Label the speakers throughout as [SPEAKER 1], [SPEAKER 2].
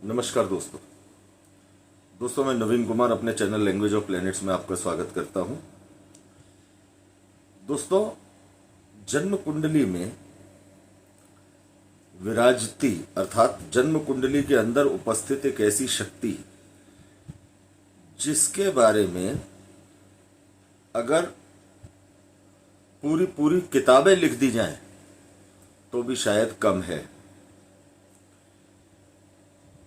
[SPEAKER 1] नमस्कार दोस्तों मैं नवीन कुमार अपने चैनल लैंग्वेज ऑफ प्लैनेट्स में आपका स्वागत करता हूं। दोस्तों, जन्म कुंडली में विराजती अर्थात जन्म कुंडली के अंदर उपस्थित एक ऐसी शक्ति जिसके बारे में अगर पूरी किताबें लिख दी जाएं तो भी शायद कम है,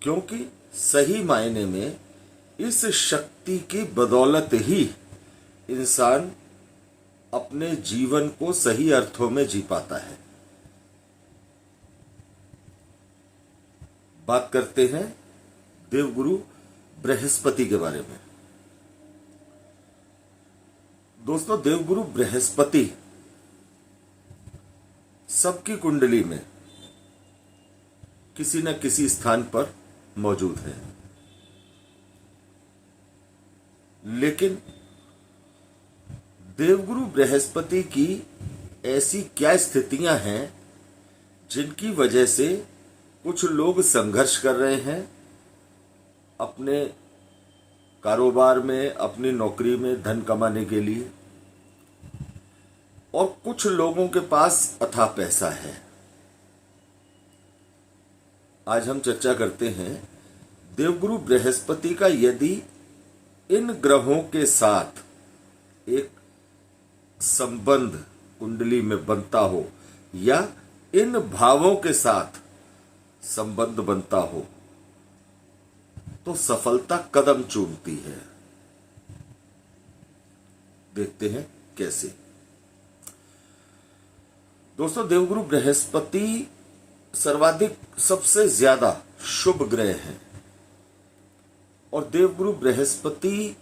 [SPEAKER 1] क्योंकि सही मायने में इस शक्ति की बदौलत ही इंसान अपने जीवन को सही अर्थों में जी पाता है। बात करते हैं देवगुरु बृहस्पति के बारे में। दोस्तों, देवगुरु बृहस्पति सबकी कुंडली में किसी न किसी स्थान पर मौजूद है, लेकिन देवगुरु बृहस्पति की ऐसी क्या स्थितियां हैं जिनकी वजह से कुछ लोग संघर्ष कर रहे हैं अपने कारोबार में, अपनी नौकरी में धन कमाने के लिए, और कुछ लोगों के पास अथाह पैसा है। आज हम चर्चा करते हैं देवगुरु बृहस्पति का यदि इन ग्रहों के साथ एक संबंध कुंडली में बनता हो या इन भावों के साथ संबंध बनता हो तो सफलता कदम चूमती है। देखते हैं कैसे। दोस्तों, देवगुरु बृहस्पति सर्वाधिक सबसे ज्यादा शुभ ग्रह हैं और देवगुरु बृहस्पति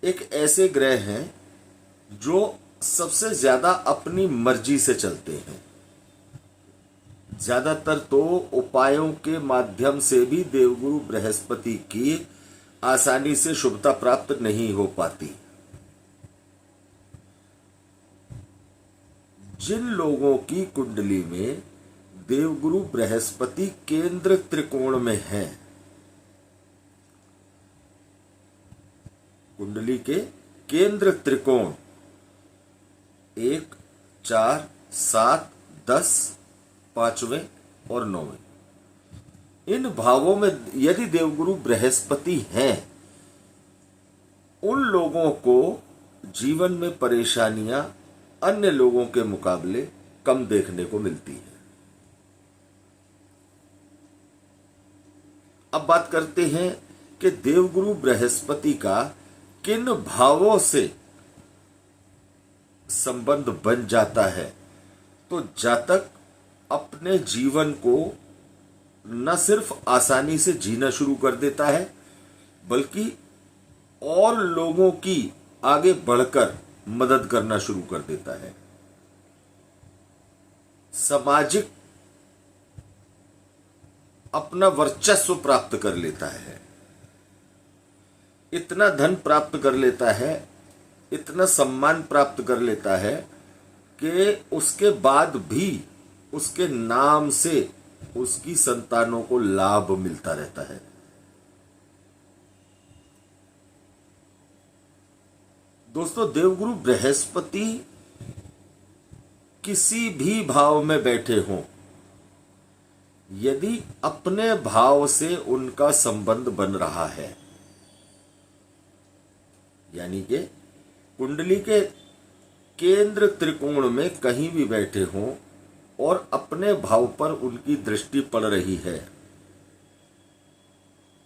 [SPEAKER 1] एक ऐसे ग्रह हैं जो सबसे ज्यादा अपनी मर्जी से चलते हैं। ज्यादातर तो उपायों के माध्यम से भी देवगुरु बृहस्पति की आसानी से शुभता प्राप्त नहीं हो पाती। जिन लोगों की कुंडली में देवगुरु बृहस्पति केंद्र त्रिकोण में है, कुंडली के केंद्र त्रिकोण 1, 4, 7, 10, 5वें और 9वें, इन भावों में यदि देवगुरु बृहस्पति हैं, उन लोगों को जीवन में परेशानियां अन्य लोगों के मुकाबले कम देखने को मिलती है। अब बात करते हैं कि देवगुरु बृहस्पति का किन भावों से संबंध बन जाता है। तो जातक अपने जीवन को न सिर्फ आसानी से जीना शुरू कर देता है, बल्कि और लोगों की आगे बढ़कर मदद करना शुरू कर देता है। सामाजिक अपना वर्चस्व प्राप्त कर लेता है, इतना धन प्राप्त कर लेता है, इतना सम्मान प्राप्त कर लेता है कि उसके बाद भी उसके नाम से उसकी संतानों को लाभ मिलता रहता है। दोस्तों, देवगुरु बृहस्पति किसी भी भाव में बैठे हों, यदि अपने भाव से उनका संबंध बन रहा है, यानी कि कुंडली के केंद्र त्रिकोण में कहीं भी बैठे हों और अपने भाव पर उनकी दृष्टि पड़ रही है,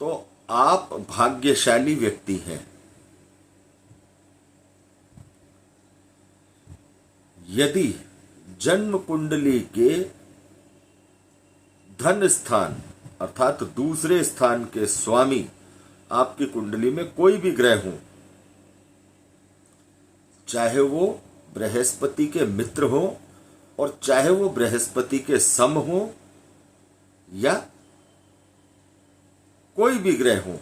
[SPEAKER 1] तो आप भाग्यशाली व्यक्ति हैं। यदि जन्म कुंडली के धन स्थान अर्थात दूसरे स्थान के स्वामी आपकी कुंडली में कोई भी ग्रह हो, चाहे वो बृहस्पति के मित्र हो और चाहे वो बृहस्पति के सम हो या कोई भी ग्रह हो,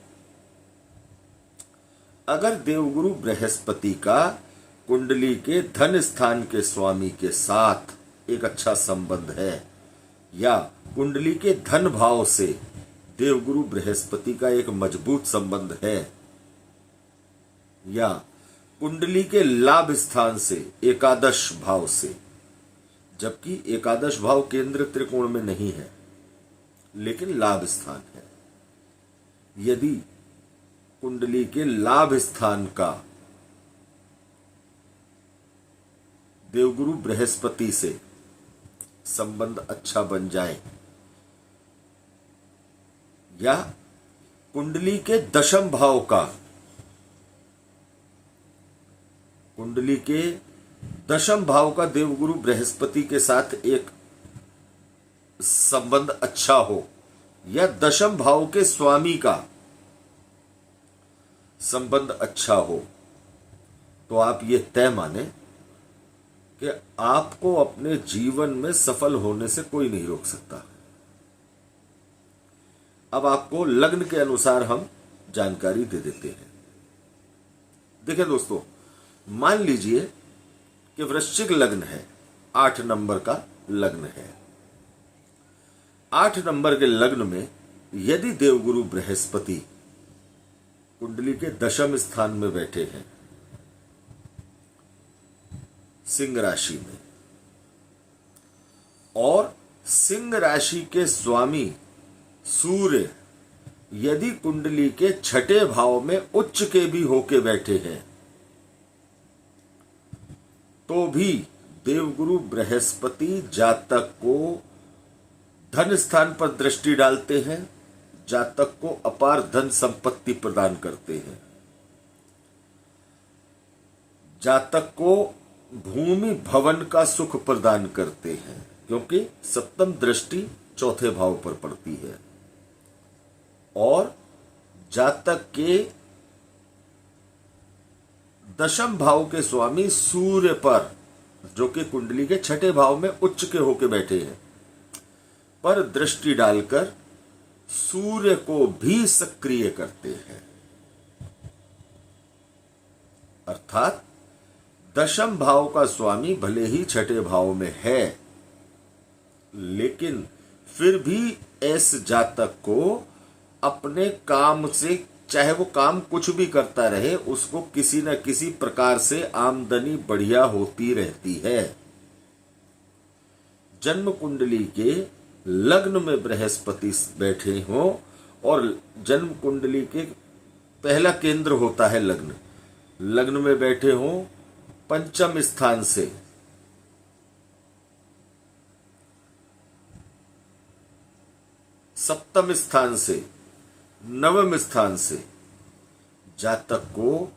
[SPEAKER 1] अगर देवगुरु बृहस्पति का कुंडली के धन स्थान के स्वामी के साथ एक अच्छा संबंध है या कुंडली के धन भाव से देवगुरु बृहस्पति का एक मजबूत संबंध है, या कुंडली के लाभ स्थान से एकादश भाव से, जबकि एकादश भाव केंद्र त्रिकोण में नहीं है लेकिन लाभ स्थान है। यदि कुंडली के लाभ स्थान का देवगुरु बृहस्पति से संबंध अच्छा बन जाए, या कुंडली के दशम भाव का, कुंडली के दशम भाव का देवगुरु बृहस्पति के साथ एक संबंध अच्छा हो, या दशम भाव के स्वामी का संबंध अच्छा हो, तो आप ये तय माने कि आपको अपने जीवन में सफल होने से कोई नहीं रोक सकता। अब आपको लग्न के अनुसार हम जानकारी दे देते हैं। देखिए दोस्तों, मान लीजिए कि वृश्चिक लग्न है, 8 नंबर का लग्न है। 8 नंबर के लग्न में यदि देवगुरु बृहस्पति कुंडली के दशम स्थान में बैठे हैं, सिंह राशि में, और सिंह राशि के स्वामी सूर्य यदि कुंडली के छठे भाव में उच्च के भी होके बैठे हैं, तो भी देवगुरु बृहस्पति जातक को धन स्थान पर दृष्टि डालते हैं, जातक को अपार धन संपत्ति प्रदान करते हैं, जातक को भूमि भवन का सुख प्रदान करते हैं, क्योंकि सप्तम दृष्टि चौथे भाव पर पड़ती है, और जातक के दशम भाव के स्वामी सूर्य पर, जो कि कुंडली के छठे भाव में उच्च के होके बैठे हैं, पर दृष्टि डालकर सूर्य को भी सक्रिय करते हैं। अर्थात दशम भाव का स्वामी भले ही छठे भाव में है, लेकिन फिर भी ऐसे जातक को अपने काम से, चाहे वो काम कुछ भी करता रहे, उसको किसी न किसी प्रकार से आमदनी बढ़िया होती रहती है। जन्म कुंडली के लग्न में बृहस्पति बैठे हों, और जन्म कुंडली के पहला केंद्र होता है लग्न, लग्न में बैठे हों पंचम स्थान से, सप्तम स्थान से, नवम स्थान से, जातक को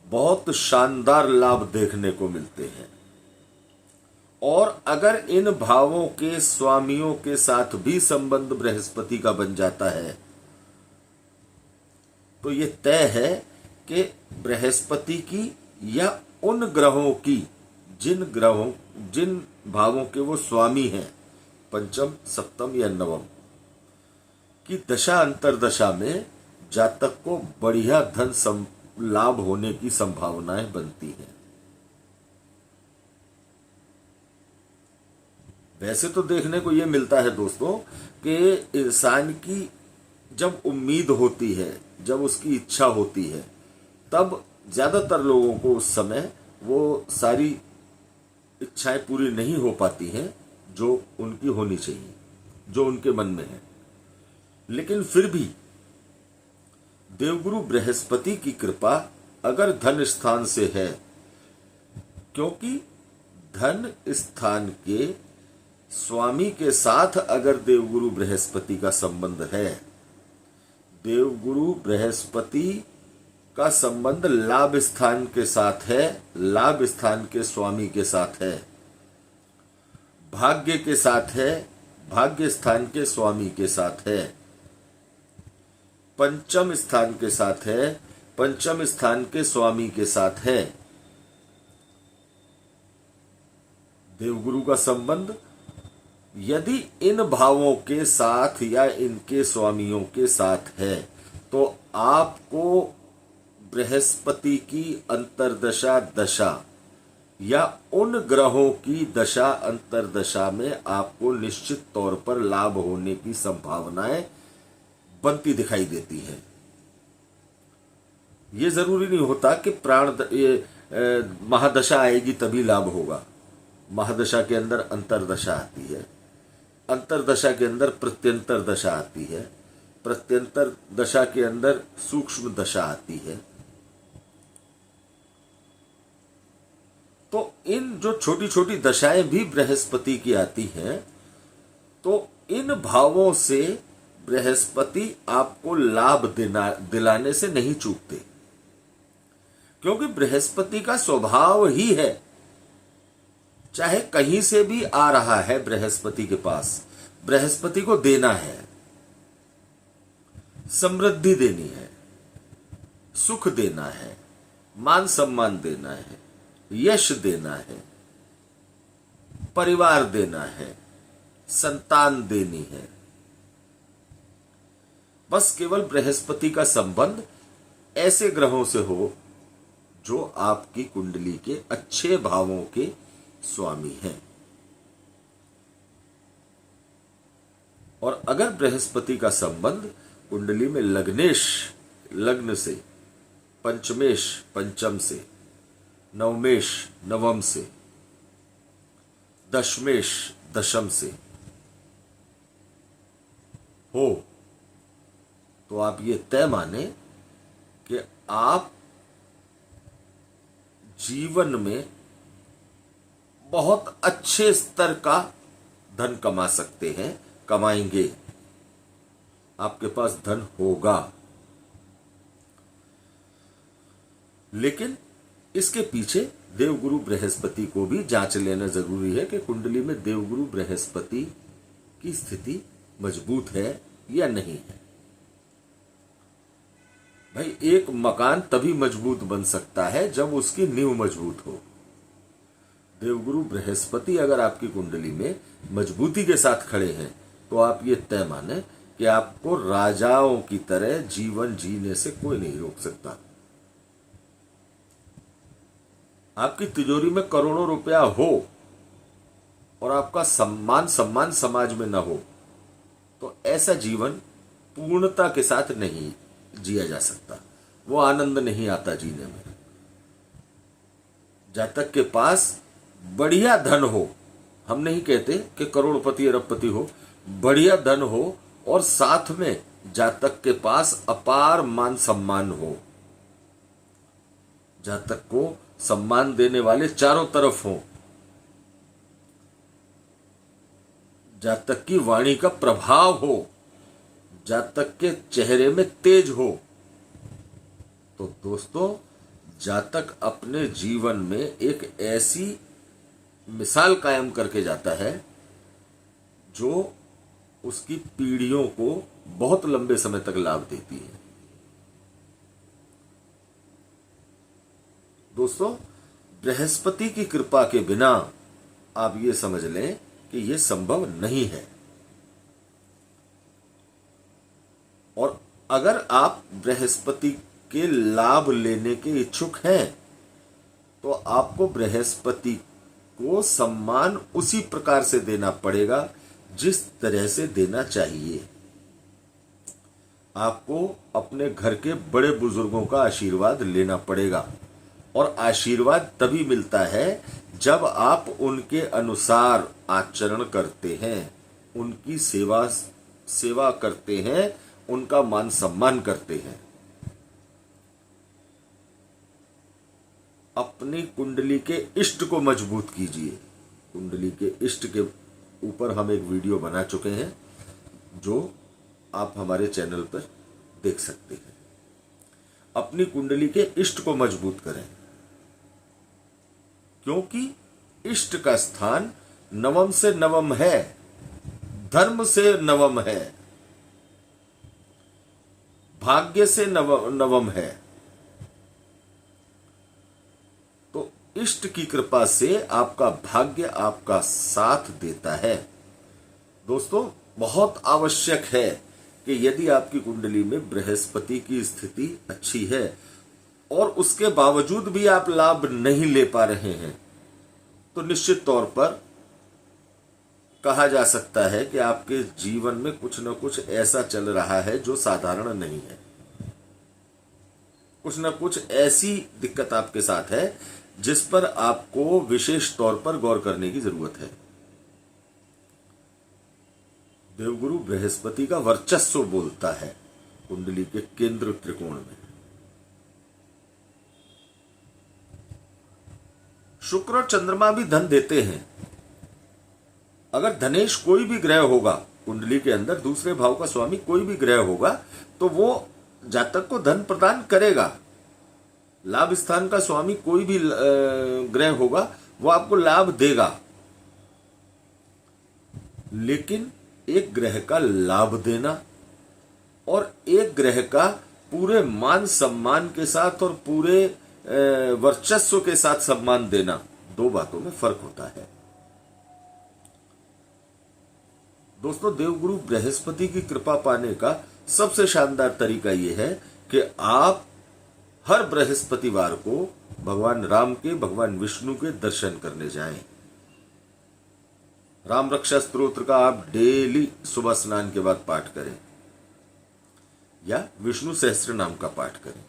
[SPEAKER 1] बहुत शानदार लाभ देखने को मिलते हैं। और अगर इन भावों के स्वामियों के साथ भी संबंध बृहस्पति का बन जाता है, तो ये तय है कि बृहस्पति की या उन ग्रहों की, जिन भावों के वो स्वामी हैं, पंचम, सप्तम या नवम की दशा अंतरदशा में जातक को बढ़िया धन लाभ होने की संभावनाएं बनती हैं। वैसे तो देखने को यह मिलता है दोस्तों कि इंसान की जब उम्मीद होती है, जब उसकी इच्छा होती है, तब ज्यादातर लोगों को उस समय वो सारी इच्छाएं पूरी नहीं हो पाती हैं जो उनकी होनी चाहिए, जो उनके मन में है। लेकिन फिर भी देवगुरु बृहस्पति की कृपा अगर धन स्थान से है, क्योंकि धन स्थान के स्वामी के साथ अगर देवगुरु बृहस्पति का संबंध है, देवगुरु बृहस्पति का संबंध लाभ स्थान के साथ है, लाभ स्थान के स्वामी के साथ है, भाग्य के साथ है, भाग्य स्थान के स्वामी के साथ है, पंचम स्थान के साथ है, पंचम स्थान के स्वामी के साथ है। देवगुरु का संबंध यदि इन भावों के साथ या इनके स्वामियों के साथ है, तो आपको बृहस्पति की अंतरदशा दशा या उन ग्रहों की दशा अंतरदशा में आपको निश्चित तौर पर लाभ होने की संभावनाएं बनती दिखाई देती है। ये जरूरी नहीं होता कि महादशा आएगी तभी लाभ होगा। महादशा के अंदर अंतरदशा आती है, अंतरदशा के अंदर प्रत्यंतर दशा आती है, प्रत्यंतर दशा के अंदर सूक्ष्म दशा आती है। तो इन जो छोटी छोटी दशाएं भी बृहस्पति की आती हैं, तो इन भावों से बृहस्पति आपको लाभ दिलाने से नहीं चूकते, क्योंकि बृहस्पति का स्वभाव ही है, चाहे कहीं से भी आ रहा है बृहस्पति के पास, बृहस्पति को देना है, समृद्धि देनी है, सुख देना है, मान सम्मान देना है, यश देना है, परिवार देना है, संतान देनी है। बस केवल बृहस्पति का संबंध ऐसे ग्रहों से हो जो आपकी कुंडली के अच्छे भावों के स्वामी हैं। और अगर बृहस्पति का संबंध कुंडली में लग्नेश लग्न से, पंचमेश पंचम से, नवमेश नवम से, दशमेश दशम से हो, तो आप ये तय माने कि आप जीवन में बहुत अच्छे स्तर का धन कमा सकते हैं, कमाएंगे, आपके पास धन होगा। लेकिन इसके पीछे देवगुरु बृहस्पति को भी जांच लेना जरूरी है कि कुंडली में देवगुरु बृहस्पति की स्थिति मजबूत है या नहीं है। भाई, एक मकान तभी मजबूत बन सकता है जब उसकी नींव मजबूत हो। देवगुरु बृहस्पति अगर आपकी कुंडली में मजबूती के साथ खड़े हैं, तो आप ये तय माने कि आपको राजाओं की तरह जीवन जीने से कोई नहीं रोक सकता। आपकी तिजोरी में करोड़ों रुपया हो और आपका सम्मान समाज में ना हो, तो ऐसा जीवन पूर्णता के साथ नहीं जिया जा सकता, वो आनंद नहीं आता जीने में। जातक के पास बढ़िया धन हो, हम नहीं कहते कि करोड़पति अरबपति हो, बढ़िया धन हो और साथ में जातक के पास अपार मान सम्मान हो, जातक को सम्मान देने वाले चारों तरफ हो, जातक की वाणी का प्रभाव हो, जातक के चेहरे में तेज हो, तो दोस्तों जातक अपने जीवन में एक ऐसी मिसाल कायम करके जाता है जो उसकी पीढ़ियों को बहुत लंबे समय तक लाभ देती है। दोस्तों, बृहस्पति की कृपा के बिना आप ये समझ लें कि यह संभव नहीं है। और अगर आप बृहस्पति के लाभ लेने के इच्छुक हैं, तो आपको बृहस्पति को सम्मान उसी प्रकार से देना पड़ेगा जिस तरह से देना चाहिए। आपको अपने घर के बड़े बुजुर्गों का आशीर्वाद लेना पड़ेगा, और आशीर्वाद तभी मिलता है जब आप उनके अनुसार आचरण करते हैं, उनकी सेवा करते हैं, उनका मान सम्मान करते हैं। अपनी कुंडली के इष्ट को मजबूत कीजिए। कुंडली के इष्ट के ऊपर हम एक वीडियो बना चुके हैं जो आप हमारे चैनल पर देख सकते हैं। अपनी कुंडली के इष्ट को मजबूत करें, क्योंकि इष्ट का स्थान नवम से नवम है, धर्म से नवम है, भाग्य से नवम है। तो इष्ट की कृपा से आपका भाग्य आपका साथ देता है। दोस्तों, बहुत आवश्यक है कि यदि आपकी कुंडली में बृहस्पति की स्थिति अच्छी है और उसके बावजूद भी आप लाभ नहीं ले पा रहे हैं, तो निश्चित तौर पर कहा जा सकता है कि आपके जीवन में कुछ न कुछ ऐसा चल रहा है जो साधारण नहीं है। कुछ न कुछ ऐसी दिक्कत आपके साथ है जिस पर आपको विशेष तौर पर गौर करने की जरूरत है। देवगुरु बृहस्पति का वर्चस्व बोलता है कुंडली के केंद्र त्रिकोण में। शुक्र और चंद्रमा भी धन देते हैं। अगर धनेश कोई भी ग्रह होगा कुंडली के अंदर, दूसरे भाव का स्वामी कोई भी ग्रह होगा, तो वो जातक को धन प्रदान करेगा। लाभ स्थान का स्वामी कोई भी ग्रह होगा वो आपको लाभ देगा। लेकिन एक ग्रह का लाभ देना और एक ग्रह का पूरे मान सम्मान के साथ और पूरे वर्चस्व के साथ सम्मान देना, दो बातों में फर्क होता है। दोस्तों, देवगुरु बृहस्पति की कृपा पाने का सबसे शानदार तरीका यह है कि आप हर बृहस्पतिवार को भगवान राम के, भगवान विष्णु के दर्शन करने जाएं। राम रक्षा स्तोत्र का आप डेली सुबह स्नान के बाद पाठ करें या विष्णु सहस्त्र नाम का पाठ करें।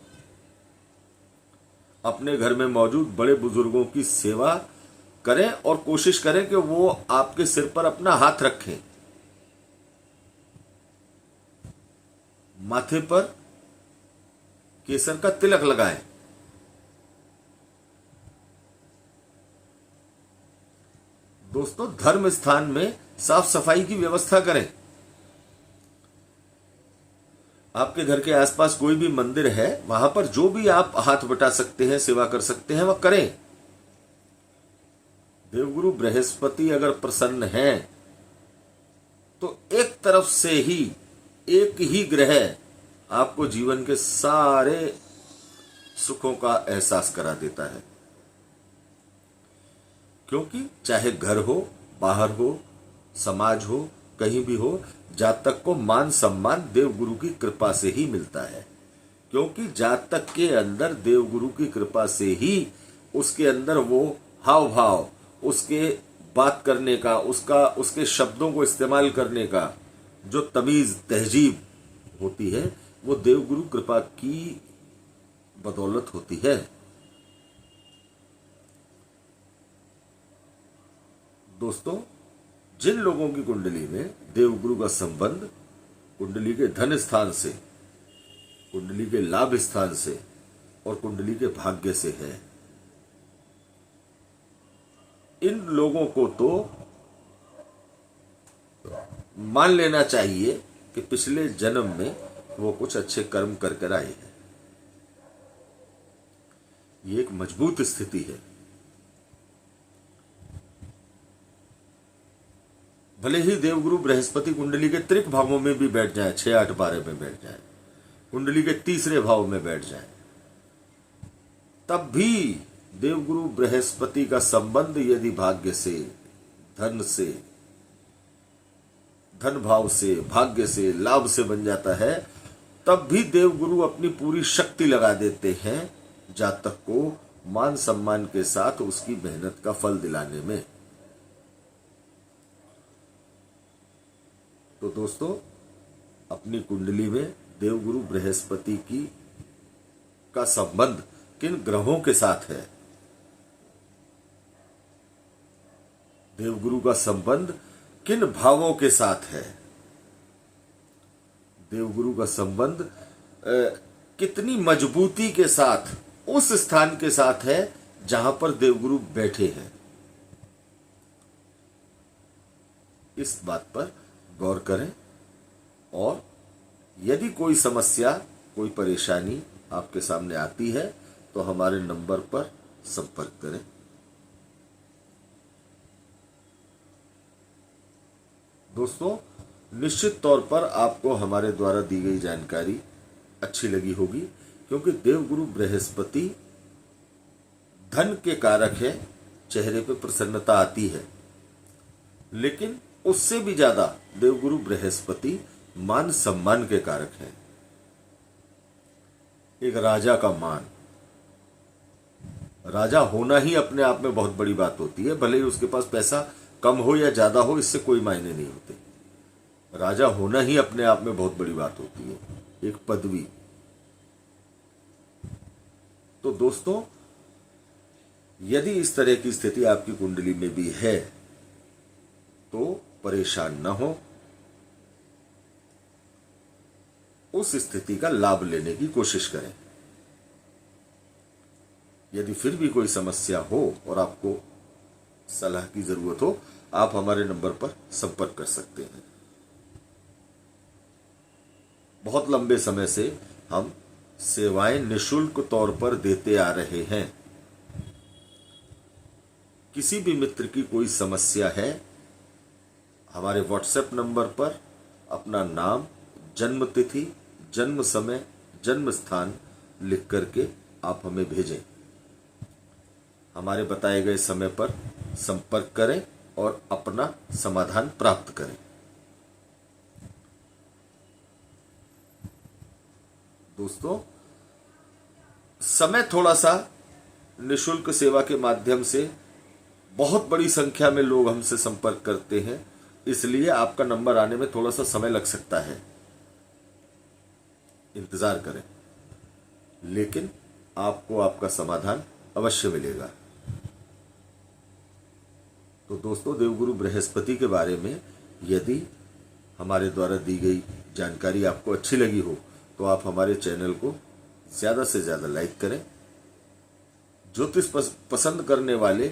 [SPEAKER 1] अपने घर में मौजूद बड़े बुजुर्गों की सेवा करें और कोशिश करें कि वो आपके सिर पर अपना हाथ रखें, माथे पर केसर का तिलक लगाएं। दोस्तों, धर्म स्थान में साफ सफाई की व्यवस्था करें। आपके घर के आसपास कोई भी मंदिर है, वहां पर जो भी आप हाथ बटा सकते हैं, सेवा कर सकते हैं, वह करें। देवगुरु बृहस्पति अगर प्रसन्न है तो एक तरफ से ही एक ही ग्रह आपको जीवन के सारे सुखों का एहसास करा देता है। क्योंकि चाहे घर हो, बाहर हो, समाज हो, कहीं भी हो, जातक को मान सम्मान देवगुरु की कृपा से ही मिलता है। क्योंकि जातक के अंदर देवगुरु की कृपा से ही उसके अंदर वो हाव भाव, उसके बात करने का, उसके शब्दों को इस्तेमाल करने का जो तमीज तहजीब होती है, वो देवगुरु कृपा की बदौलत होती है। दोस्तों, जिन लोगों की कुंडली में देवगुरु का संबंध कुंडली के धन स्थान से, कुंडली के लाभ स्थान से और कुंडली के भाग्य से है, इन लोगों को तो मान लेना चाहिए कि पिछले जन्म में वो कुछ अच्छे कर्म कर आए हैं। ये एक मजबूत स्थिति है। भले ही देवगुरु बृहस्पति कुंडली के त्रिक भावों में भी बैठ जाए, 6, 8, 12 में बैठ जाए, कुंडली के तीसरे भाव में बैठ जाए, तब भी देवगुरु बृहस्पति का संबंध यदि भाग्य से, धन से, धन भाव से, भाग्य से, लाभ से बन जाता है, तब भी देवगुरु अपनी पूरी शक्ति लगा देते हैं जातक को मान सम्मान के साथ उसकी मेहनत का फल दिलाने में। तो दोस्तों, अपनी कुंडली में देवगुरु बृहस्पति की का संबंध किन ग्रहों के साथ है, देवगुरु का संबंध किन भावों के साथ है, देवगुरु का संबंध कितनी मजबूती के साथ उस स्थान के साथ है जहां पर देवगुरु बैठे हैं, इस बात पर गौर करें। और यदि कोई समस्या, कोई परेशानी आपके सामने आती है तो हमारे नंबर पर संपर्क करें। दोस्तों, निश्चित तौर पर आपको हमारे द्वारा दी गई जानकारी अच्छी लगी होगी, क्योंकि देवगुरु बृहस्पति धन के कारक है, चेहरे पे प्रसन्नता आती है, लेकिन उससे भी ज्यादा देवगुरु बृहस्पति मान सम्मान के कारक है। एक राजा का मान, राजा होना ही अपने आप में बहुत बड़ी बात होती है। भले ही उसके पास पैसा कम हो या ज्यादा हो, इससे कोई मायने नहीं होते। राजा होना ही अपने आप में बहुत बड़ी बात होती है, एक पदवी। तो दोस्तों, यदि इस तरह की स्थिति आपकी कुंडली में भी है तो परेशान न हो, उस स्थिति का लाभ लेने की कोशिश करें। यदि फिर भी कोई समस्या हो और आपको सलाह की जरूरत हो, आप हमारे नंबर पर संपर्क कर सकते हैं। बहुत लंबे समय से हम सेवाएं निशुल्क तौर पर देते आ रहे हैं। किसी भी मित्र की कोई समस्या है, हमारे व्हाट्सएप नंबर पर अपना नाम, जन्म तिथि, जन्म समय, जन्म स्थान लिख करके आप हमें भेजें। हमारे बताए गए समय पर संपर्क करें और अपना समाधान प्राप्त करें। दोस्तों, समय थोड़ा सा निशुल्क सेवा के माध्यम से बहुत बड़ी संख्या में लोग हमसे संपर्क करते हैं, इसलिए आपका नंबर आने में थोड़ा सा समय लग सकता है, इंतजार करें, लेकिन आपको आपका समाधान अवश्य मिलेगा। तो दोस्तों, देवगुरु बृहस्पति के बारे में यदि हमारे द्वारा दी गई जानकारी आपको अच्छी लगी हो तो आप हमारे चैनल को ज्यादा से ज्यादा लाइक करें। ज्योतिष पसंद करने वाले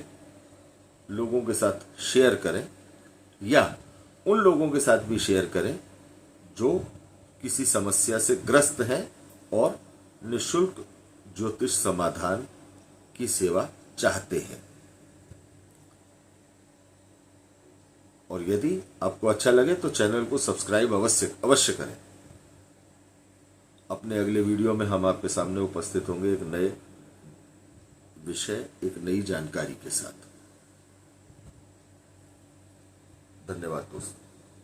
[SPEAKER 1] लोगों के साथ शेयर करें, या उन लोगों के साथ भी शेयर करें जो किसी समस्या से ग्रस्त हैं और निशुल्क ज्योतिष समाधान की सेवा चाहते हैं। और यदि आपको अच्छा लगे तो चैनल को सब्सक्राइब अवश्य करें। अपने अगले वीडियो में हम आपके सामने उपस्थित होंगे एक नए विषय, एक नई जानकारी के साथ। धन्यवाद दोस्तों।